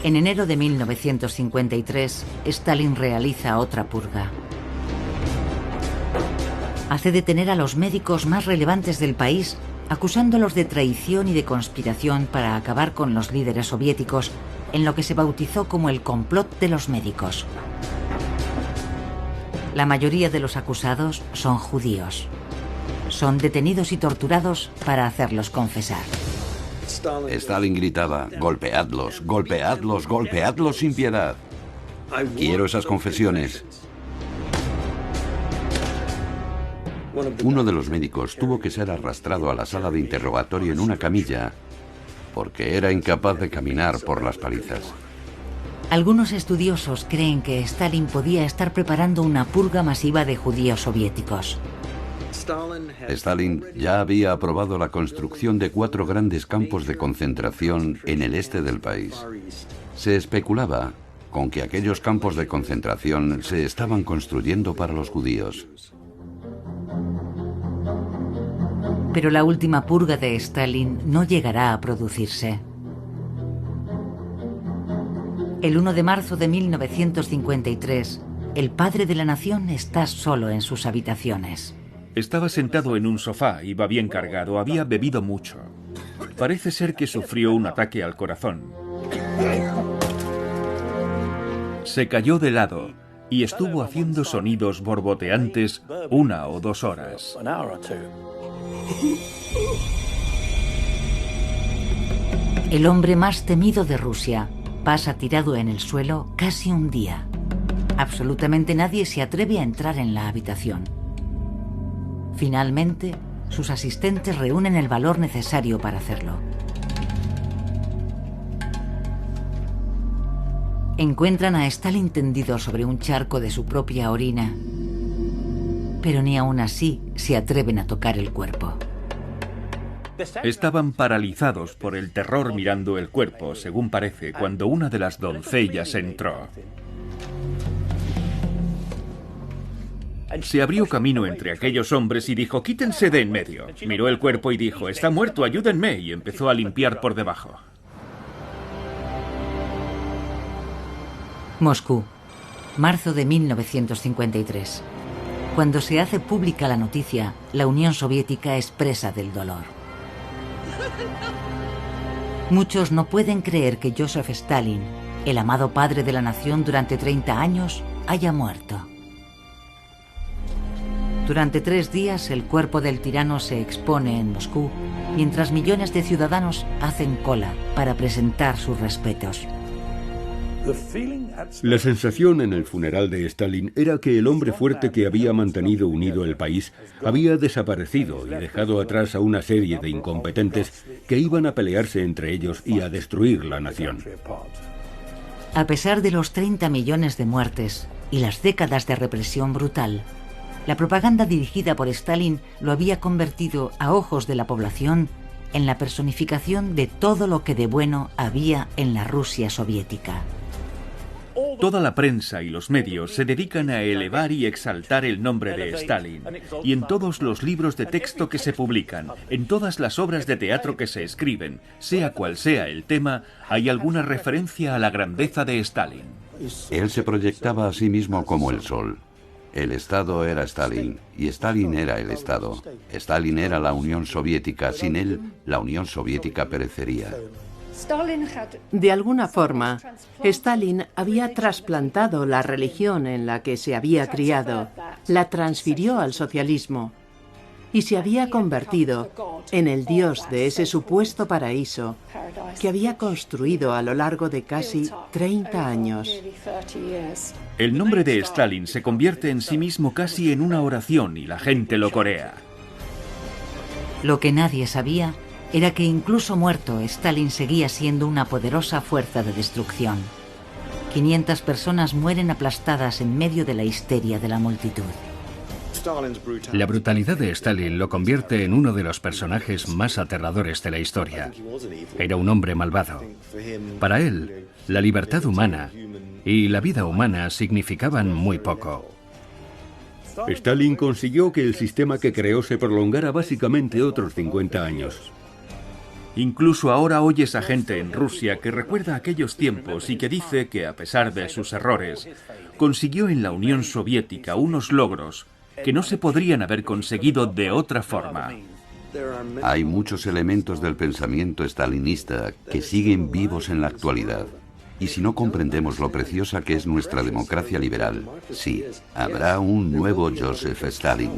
En enero de 1953, Stalin realiza otra purga. Hace detener a los médicos más relevantes del país, acusándolos de traición y de conspiración para acabar con los líderes soviéticos, en lo que se bautizó como el complot de los médicos. La mayoría de los acusados son judíos. Son detenidos y torturados para hacerlos confesar. Stalin gritaba: golpeadlos, golpeadlos, golpeadlos sin piedad. Quiero esas confesiones. Uno de los médicos tuvo que ser arrastrado a la sala de interrogatorio en una camilla porque era incapaz de caminar por las palizas. Algunos estudiosos creen que Stalin podía estar preparando una purga masiva de judíos soviéticos. Stalin ya había aprobado la construcción de 4 grandes campos de concentración en el este del país. Se especulaba con que aquellos campos de concentración se estaban construyendo para los judíos. Pero la última purga de Stalin no llegará a producirse. El 1 de marzo de 1953, el padre de la nación está solo en sus habitaciones. Estaba sentado en un sofá, iba bien cargado, había bebido mucho. Parece ser que sufrió un ataque al corazón. Se cayó de lado y estuvo haciendo sonidos borboteantes 1 o 2 horas. El hombre más temido de Rusia pasa tirado en el suelo casi un día. Absolutamente nadie se atreve a entrar en la habitación. Finalmente, sus asistentes reúnen el valor necesario para hacerlo. Encuentran a Stalin tendido sobre un charco de su propia orina, pero ni aún así se atreven a tocar el cuerpo. Estaban paralizados por el terror mirando el cuerpo, según parece, cuando una de las doncellas entró. Se abrió camino entre aquellos hombres y dijo: «Quítense de en medio». Miró el cuerpo y dijo: «Está muerto, ayúdenme», y empezó a limpiar por debajo. Moscú, marzo de 1953. Cuando se hace pública la noticia, la Unión Soviética es presa del dolor. Muchos no pueden creer que Joseph Stalin, el amado padre de la nación durante 30 años, haya muerto. Durante 3 días el cuerpo del tirano se expone en Moscú, mientras millones de ciudadanos hacen cola para presentar sus respetos. La sensación en el funeral de Stalin era que el hombre fuerte que había mantenido unido el país había desaparecido y dejado atrás a una serie de incompetentes que iban a pelearse entre ellos y a destruir la nación. A pesar de los 30 millones de muertes y las décadas de represión brutal, la propaganda dirigida por Stalin lo había convertido, a ojos de la población, en la personificación de todo lo que de bueno había en la Rusia soviética. Toda la prensa y los medios se dedican a elevar y exaltar el nombre de Stalin, y en todos los libros de texto que se publican, en todas las obras de teatro que se escriben, sea cual sea el tema, hay alguna referencia a la grandeza de Stalin. Él se proyectaba a sí mismo como el sol. El Estado era Stalin y Stalin era el Estado. Stalin era la Unión Soviética. Sin él, la Unión Soviética perecería. De alguna forma, Stalin había trasplantado la religión en la que se había criado, la transfirió al socialismo y se había convertido en el dios de ese supuesto paraíso que había construido a lo largo de casi 30 años. El nombre de Stalin se convierte en sí mismo casi en una oración y la gente lo corea. Lo que nadie sabía era que incluso muerto, Stalin seguía siendo una poderosa fuerza de destrucción. 500 personas mueren aplastadas en medio de la histeria de la multitud. La brutalidad de Stalin lo convierte en uno de los personajes más aterradores de la historia. Era un hombre malvado. Para él, la libertad humana y la vida humana significaban muy poco. Stalin consiguió que el sistema que creó se prolongara básicamente otros 50 años. Incluso ahora oyes a gente en Rusia que recuerda aquellos tiempos y que dice que, a pesar de sus errores, consiguió en la Unión Soviética unos logros que no se podrían haber conseguido de otra forma. Hay muchos elementos del pensamiento stalinista que siguen vivos en la actualidad. Y si no comprendemos lo preciosa que es nuestra democracia liberal, sí, habrá un nuevo Joseph Stalin.